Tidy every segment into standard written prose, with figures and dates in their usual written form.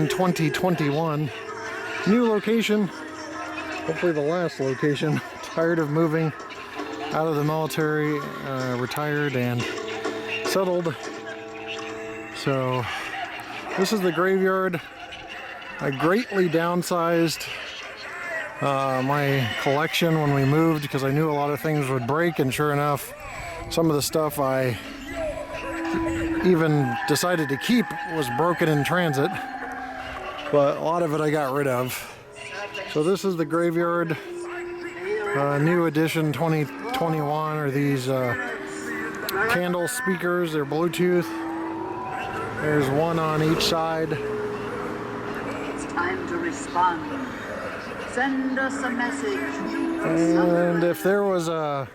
edition 2021. New location, hopefully the last location. Tired of moving out of the military, retired and settled. So this is the graveyard. I greatly downsized my collection when we moved because I knew a lot of things would break, and sure enough, some of the stuff I even decided to keep was broken in transit, but a lot of it I got rid of. So this is the graveyard, new edition 2021, are these candle speakers. They're Bluetooth. There's one on each side. It's time to respond. Send us a message. And if there was a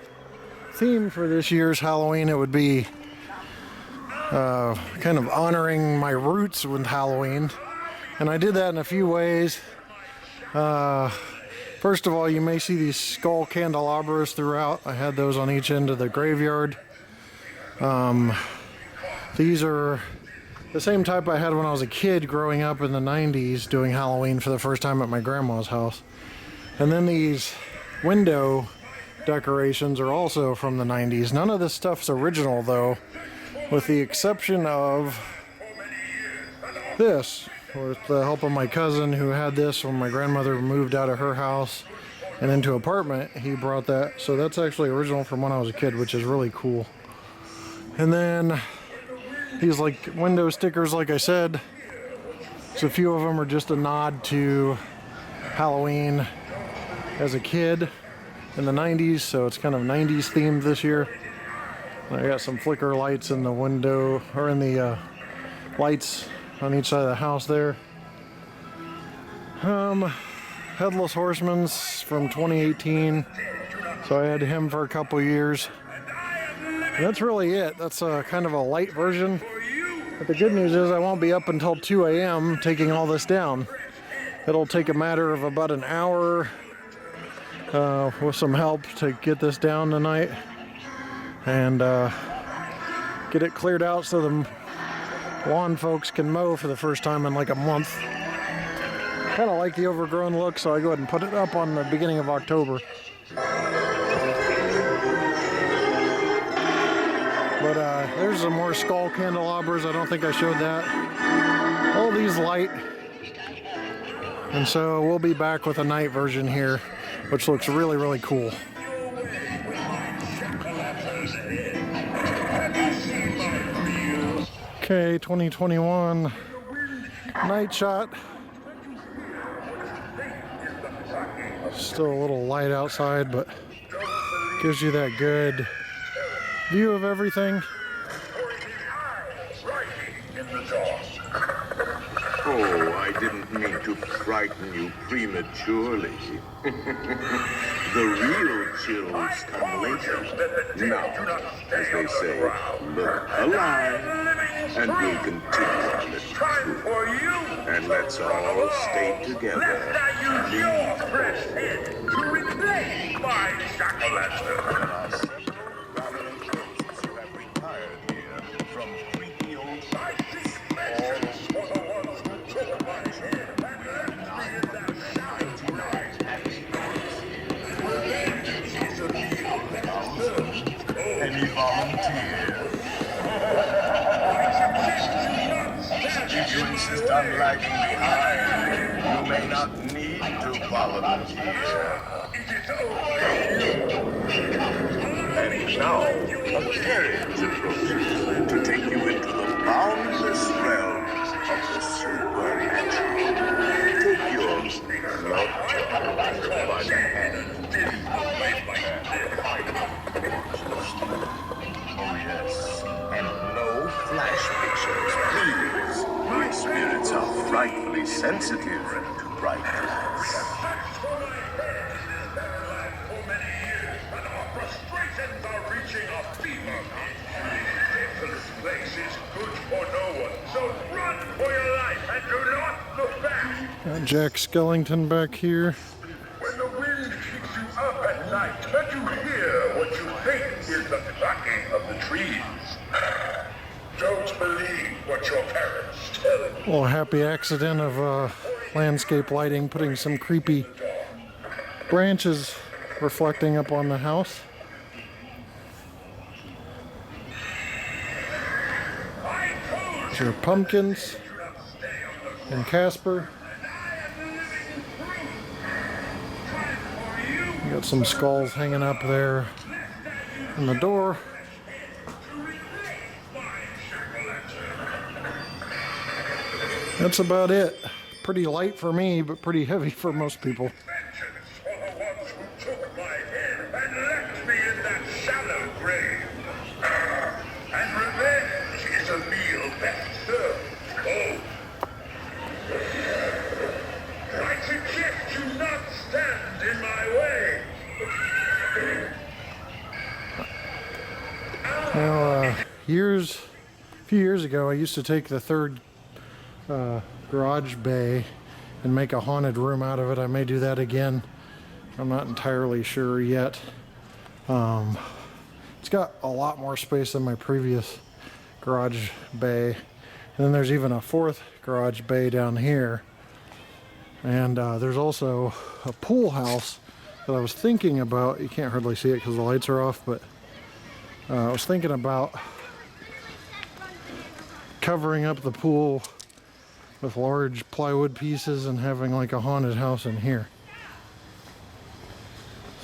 theme for this year's Halloween, it would be kind of honoring my roots with Halloween. And I did that in a few ways. First of all, you may see these skull candelabras throughout. I had those on each end of the graveyard. These are the same type I had when I was a kid growing up in the 90s doing Halloween for the first time at my grandma's house. And then these window decorations are also from the 90s. None of this stuff's original though, with the exception of this, with the help of my cousin who had this when my grandmother moved out of her house and into an apartment. He brought that, so that's actually original from when I was a kid, which is really cool. And then these like window stickers, like I said, so a few of them are just a nod to Halloween as a kid in the 90s, so it's kind of 90s themed this year. I got some flicker lights in the window, or in the lights on each side of the house there. Headless Horseman's from 2018, so I had him for a couple years. And that's really it. That's kind of a light version. But the good news is I won't be up until 2 a.m. taking all this down. It'll take a matter of about an hour with some help to get this down tonight and get it cleared out so the lawn folks can mow for the first time in like a month. Kind of like the overgrown look, so I go ahead and put it up on the beginning of October. But there's some more skull candelabras. I don't think I showed that. All these light. And so we'll be back with a night version here, which looks really, really cool. Okay, 2021 night shot. Still a little light outside, but gives you that good view of everything. Oh, I didn't mean to frighten you prematurely. The real chills come later. Now, as they say, look alive, and we'll continue our little tour. And let's all stay together. Press in to replace my jack-o'-lantern. Any volunteer? If you insist on lagging behind, you may not need to volunteer. And now, a carriage approaches to take you into the boundless realms of the supernatural. Take yours, Lovejoy, by the hand. Oh yes, and no flash pictures, please. My spirits are frightfully sensitive to brightness. This place is good for no one, so run for your life and do not look back. Got Jack Skellington back here. When the wind keeps you up at night and you hear what you think is the clacking of the trees, don't believe what your parents tell you. Little happy accident of landscape lighting, putting some creepy branches reflecting up on the house. There's your pumpkins and Casper. You got some skulls hanging up there in the door. That's about it. Pretty light for me, but pretty heavy for most people. Vengeance for the ones who took my head and left me in that shallow grave. And revenge is a meal best served cold. I suggest you not stand in my way. Now, a few years ago, I used to take the third garage bay and make a haunted room out of it. I may do that again. I'm not entirely sure yet. It's got a lot more space than my previous garage bay. And then there's even a fourth garage bay down here. And there's also a pool house that I was thinking about. You can't hardly see it because the lights are off, but I was thinking about covering up the pool with large plywood pieces and having like a haunted house in here.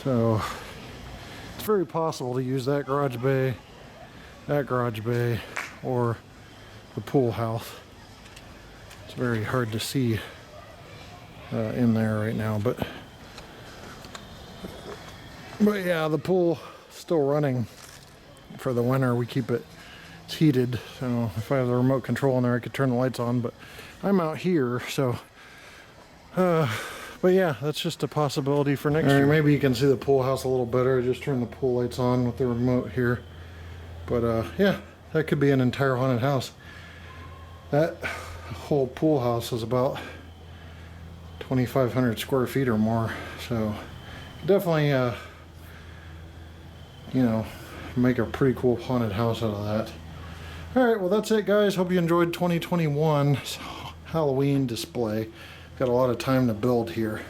So it's very possible to use that garage bay, or the pool house. It's very hard to see in there right now, but yeah, the pool still running for the winter. We keep it, it's heated, so if I have the remote control in there I could turn the lights on, but I'm out here, so but yeah, that's just a possibility for next year. Maybe you can see the pool house a little better. I just turn the pool lights on with the remote here, but yeah, that could be an entire haunted house. That whole pool house is about 2,500 square feet or more, so definitely you know, make a pretty cool haunted house out of that. Alright, well that's it guys. Hope you enjoyed 2021's Halloween display. Got a lot of time to build here.